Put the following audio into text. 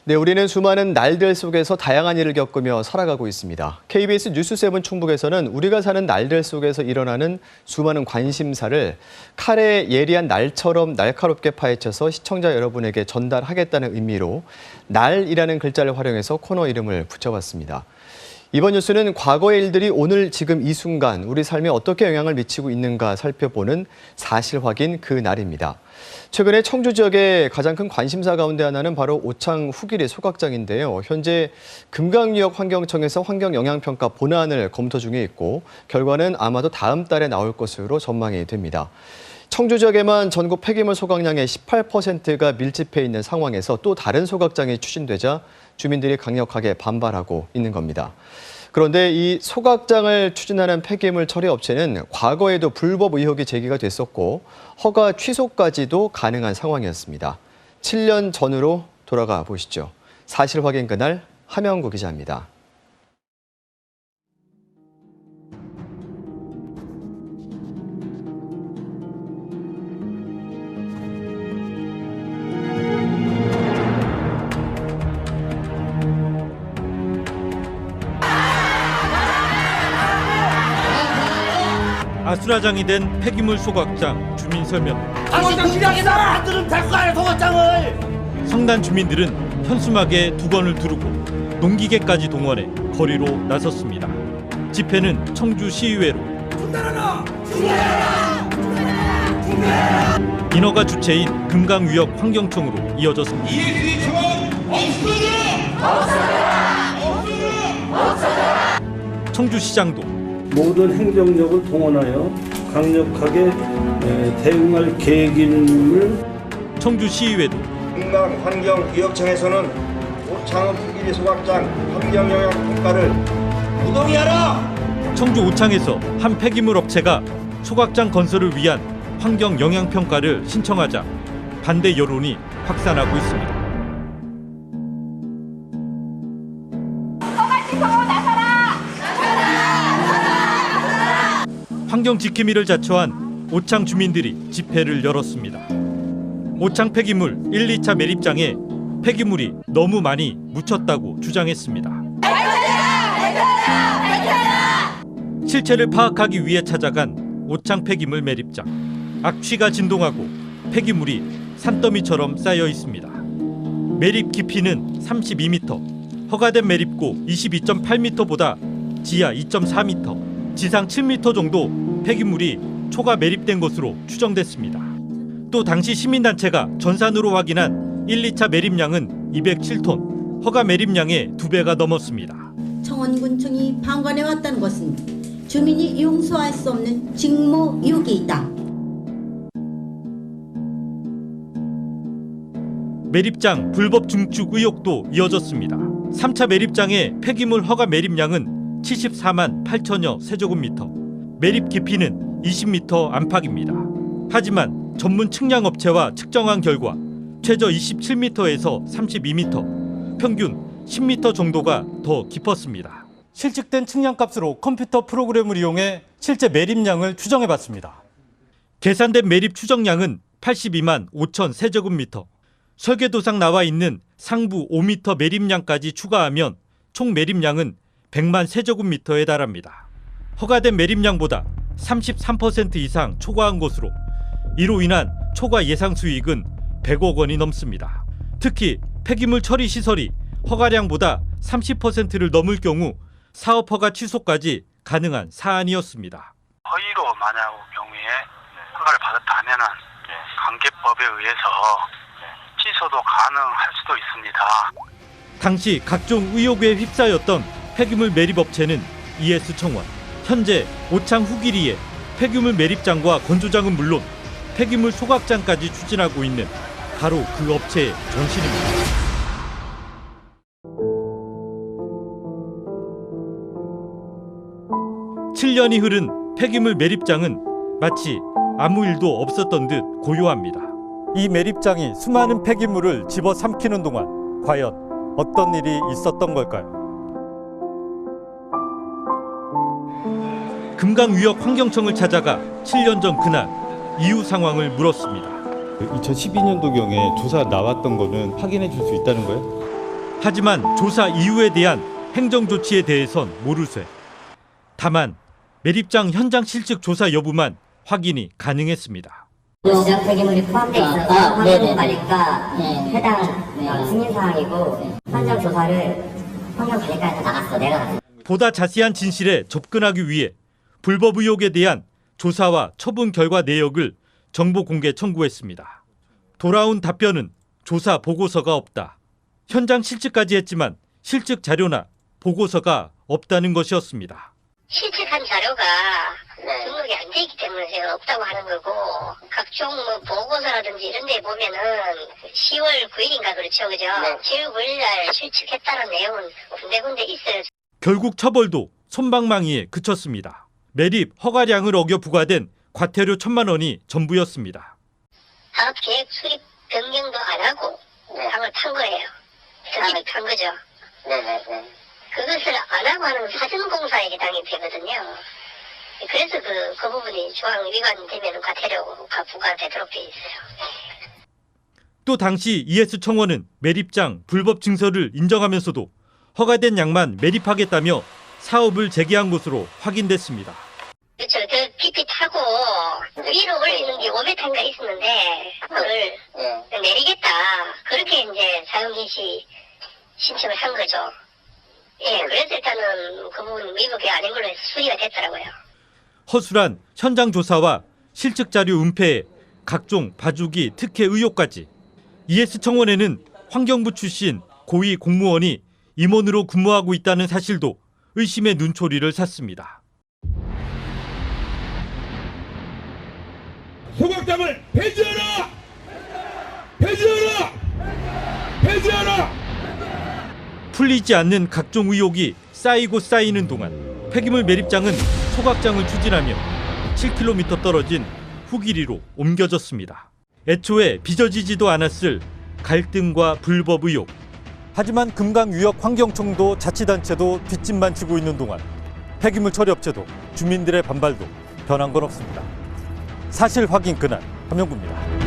네, 우리는 수많은 날들 속에서 다양한 일을 겪으며 살아가고 있습니다. KBS 뉴스7 충북에서는 우리가 사는 날들 속에서 일어나는 수많은 관심사를 칼에 예리한 날처럼 날카롭게 파헤쳐서 시청자 여러분에게 전달하겠다는 의미로 날이라는 글자를 활용해서 코너 이름을 붙여봤습니다. 이번 뉴스는 과거의 일들이 오늘 지금 이 순간 우리 삶에 어떻게 영향을 미치고 있는가 살펴보는 사실 확인 그 날입니다. 최근에 청주 지역의 가장 큰 관심사 가운데 하나는 바로 오창 후기리 소각장인데요. 현재 금강유역 환경청에서 환경영향평가 본안을 검토 중에 있고 결과는 아마도 다음 달에 나올 것으로 전망이 됩니다. 청주 지역에만 전국 폐기물 소각량의 18%가 밀집해 있는 상황에서 또 다른 소각장이 추진되자 주민들이 강력하게 반발하고 있는 겁니다. 그런데 이 소각장을 추진하는 폐기물 처리 업체는 과거에도 불법 의혹이 제기가 됐었고 허가 취소까지도 가능한 상황이었습니다. 7년 전으로 돌아가 보시죠. 사실 확인 그날 함영구 기자입니다. 아수라장이 된 폐기물 소각장 주민 설명. 당신도 시장에 나라 안 들으면 될 거 아니야 소각장을. 성난 주민들은 현수막에 두건을 두르고 농기계까지 동원해 거리로 나섰습니다. 집회는 청주 시의회로, 인허가 주체인 금강유역 환경청으로 이어졌습니다. 청주시장도 모든 행정력을 동원하여 강력하게 대응할 계획임을. 청주시의회도 금강환경구역청에서는 오창 후기리 소각장 환경영향평가를 무동의하라. 청주 오창에서 한 폐기물 업체가 소각장 건설을 위한 환경영향평가를 신청하자 반대 여론이 확산하고 있습니다. 환경 지킴이를 자처한 오창 주민들이 집회를 열었습니다. 오창 폐기물 1, 2차 매립장에 폐기물이 너무 많이 묻혔다고 주장했습니다. 실체를 파악하기 위해 찾아간 오창 폐기물 매립장. 악취가 진동하고 폐기물이 산더미처럼 쌓여 있습니다. 매립 깊이는 32m, 허가된 매립고 22.8m보다 지하 2.4m, 지상 7m 정도 폐기물이 초과 매립된 것으로 추정됐습니다. 또 당시 시민단체가 전산으로 확인한 1, 2차 매립량은 207톤, 허가 매립량의 2배가 넘었습니다. 청원군청이 방관해왔다는 것은 주민이 용서할 수 없는 직무유기이다. 매립장 불법 증축 의혹도 이어졌습니다. 3차 매립장의 폐기물 허가 매립량은 74만 8천여 세제곱미터, 매립 깊이는 20m 안팎입니다. 하지만 전문 측량업체와 측정한 결과 최저 27m에서 32m, 평균 10m 정도가 더 깊었습니다. 실측된 측량값으로 컴퓨터 프로그램을 이용해 실제 매립량을 추정해봤습니다. 계산된 매립 추정량은 82만 5천 세제곱미터, 설계도상 나와 있는 상부 5m 매립량까지 추가하면 총 매립량은 100만 세제곱미터에 달합니다. 허가된 매립량보다 33% 이상 초과한 것으로 이로 인한 초과 예상 수익은 100억 원이 넘습니다. 특히 폐기물 처리 시설이 허가량보다 30%를 넘을 경우 사업 허가 취소까지 가능한 사안이었습니다. 허위로 만약 경우에 허가를 받았다면은 관계법에 의해서 취소도 가능할 수도 있습니다. 당시 각종 의혹에 휩싸였던 폐기물 매립업체는 ES청원. 현재 오창 후기리에 폐기물 매립장과 건조장은 물론 폐기물 소각장까지 추진하고 있는 바로 그 업체의 전신입니다. (7년이) 흐른 폐기물 매립장은 마치 아무 일도 없었던 듯 고요합니다. 이 매립장이 수많은 폐기물을 집어삼키는 동안 과연 어떤 일이 있었던 걸까요? 금강유역 환경청을 찾아가 7년 전 그날 이후 상황을 물었습니다. 2012년도경에 조사 나왔던 거는 확인해 줄 수 있다는 거예요? 하지만 조사 이유에 대한 행정 조치에 대해선 모르쇠. 다만 매립장 현장 실측 조사 여부만 확인이 가능했습니다. 지정 폐기물이 포함돼 있어서 환경관리과 해당 승인사항이고 현장 조사를 환경관리과에서 나갔어. 내가. 보다 자세한 진실에 접근하기 위해 불법 의혹에 대한 조사와 처분 결과 내역을 정보 공개 청구했습니다. 돌아온 답변은 조사 보고서가 없다. 현장 실측까지 했지만 실측 자료나 보고서가 없다는 것이었습니다. 실측한 자료가 등록이 안 돼 있기 때문에 제가 없다고 하는 거고, 각종 뭐 보고서라든지 이런 데 보면은 10월 9일인가 그렇죠, 그죠? 10월 9일 날 실측했다는 내용은 군데군데 있어요. 결국 처벌도 솜방망이에 그쳤습니다. 매립 허가량을 어겨 부과된 과태료 1,000만 원이 전부였습니다. 사업계획 수립 변경도 안 하고 땅을 판 거예요. 땅을 판 거죠. 그것을 안 하고 하는 사전공사에 해당이 되거든요. 그래서 그 부분이 조항 위반되면 과태료가 부과되도록 돼 있어요. 또 당시 ES 청원은 매립장 불법 증서를 인정하면서도 허가된 양만 매립하겠다며 사업을 재개한 것으로 확인됐습니다. 그렇죠. 그 PP 타고 위로 올리는 게 5m인가 있었는데 그걸 내리겠다. 그렇게 이제 사용개시 신청을 한 거죠. 예, 그래서 일단은 그 부분 위법이 아닌 걸로 수리가 됐더라고요. 허술한 현장 조사와 실측 자료 은폐에 각종 봐주기 특혜 의혹까지. ES 청원에는 환경부 출신 고위 공무원이 임원으로 근무하고 있다는 사실도 의심의 눈초리를 샀습니다. 소각장을 폐지하라! 폐지하라! 폐지하라! 풀리지 않는 각종 의혹이 쌓이고 쌓이는 동안 폐기물 매립장은 소각장을 추진하며 7km 떨어진 후기리로 옮겨졌습니다. 애초에 빚어지지도 않았을 갈등과 불법 의혹. 하지만 금강유역환경청도 자치단체도 뒷짐만 지고 있는 동안 폐기물 처리 업체도 주민들의 반발도 변한 건 없습니다. 사실 확인 그날, 함영구입니다.